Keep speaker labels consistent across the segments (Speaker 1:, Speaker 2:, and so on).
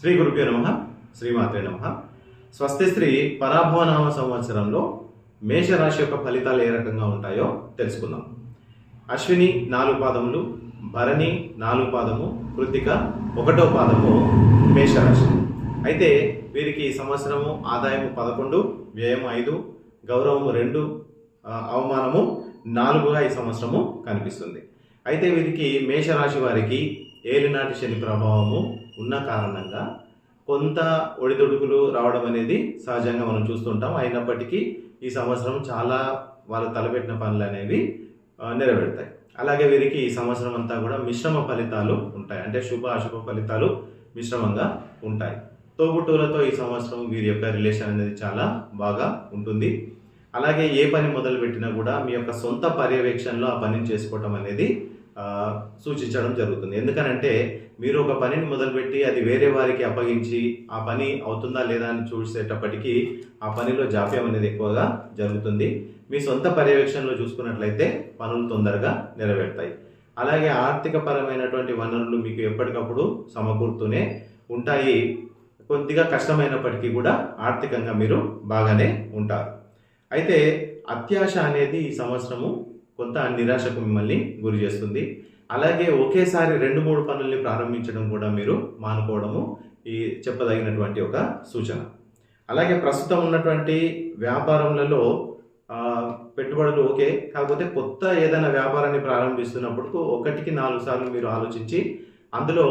Speaker 1: శ్రీ గురుభ్యో నమః. శ్రీమాత్రే నమః. స్వస్తి శ్రీ పరాభవనామ సంవత్సరంలో మేషరాశి యొక్క ఫలితాలు ఏ రకంగా ఉంటాయో తెలుసుకుందాం. అశ్విని 4 పాదములు, భరణి 4 పాదము, కృత్తిక 1వ పాదము మేషరాశి. అయితే వీరికి ఈ సంవత్సరము ఆదాయము 11, వ్యయము 5, గౌరవము 2, అవమానము 4గా ఈ సంవత్సరము కనిపిస్తుంది. అయితే వీరికి మేషరాశి వారికి ఏలినాటి శని ప్రభావము ఉన్న కారణంగా కొంత ఒడిదుడుకులు రావడం అనేది సహజంగా మనం చూస్తుంటాం. అయినప్పటికీ ఈ సంవత్సరం చాలా వాళ్ళు తలపెట్టిన పనులు అనేవి నెరవేరుతాయి. అలాగే వీరికి ఈ సంవత్సరం అంతా కూడా మిశ్రమ ఫలితాలు ఉంటాయి. అంటే శుభ అశుభ ఫలితాలు మిశ్రమంగా ఉంటాయి. తోబుట్టువులతో ఈ సంవత్సరం వీరి యొక్క రిలేషన్ అనేది చాలా బాగా ఉంటుంది. అలాగే ఏ పని మొదలు పెట్టినా కూడా మీ యొక్క సొంత పర్యవేక్షణలో ఆ పనిని చేసుకోవటం అనేది సూచించడం జరుగుతుంది. ఎందుకనంటే మీరు ఒక పనిని మొదలుపెట్టి అది వేరే వారికి అప్పగించి ఆ పని అవుతుందా లేదా అని చూసేటప్పటికీ ఆ పనిలో జాప్యం అనేది ఎక్కువగా జరుగుతుంది. మీ సొంత పర్యవేక్షణలో చూసుకున్నట్లయితే పనులు తొందరగా నెరవేరుతాయి. అలాగే ఆర్థిక పరమైనటువంటి వనరులు మీకు ఎప్పటికప్పుడు సమకూరుతూనే ఉంటాయి. కొద్దిగా కష్టమైనప్పటికీ కూడా ఆర్థికంగా మీరు బాగానే ఉంటారు. అయితే అత్యాశ అనేది ఈ సంవత్సరము కొంత నిరాశకు మిమ్మల్ని గురి చేస్తుంది. అలాగే ఒకేసారి 2-3 పనుల్ని ప్రారంభించడం కూడా మీరు మానుకోవడము ఈ చెప్పదగినటువంటి ఒక సూచన. అలాగే ప్రస్తుతం ఉన్నటువంటి వ్యాపారములలో పెట్టుబడులు ఓకే, కాకపోతే కొత్త ఏదైనా వ్యాపారాన్ని ప్రారంభిస్తున్నప్పుడు 1కి 4 సార్లు మీరు ఆలోచించి అందులో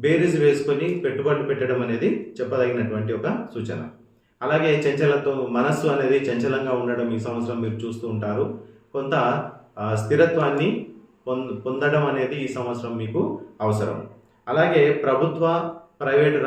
Speaker 1: బేరీజ్ వేసుకొని పెట్టుబడులు పెట్టడం అనేది చెప్పదగినటువంటి ఒక సూచన. అలాగే చంచలత్వం, మనస్సు అనేది చంచలంగా ఉండడం ఈ సంవత్సరం మీరు చూస్తూ ఉంటారు. కొంత స్థిరత్వాన్ని పొందడం అనేది ఈ సంవత్సరం మీకు అవసరం. అలాగే ప్రభుత్వ, ప్రైవేటు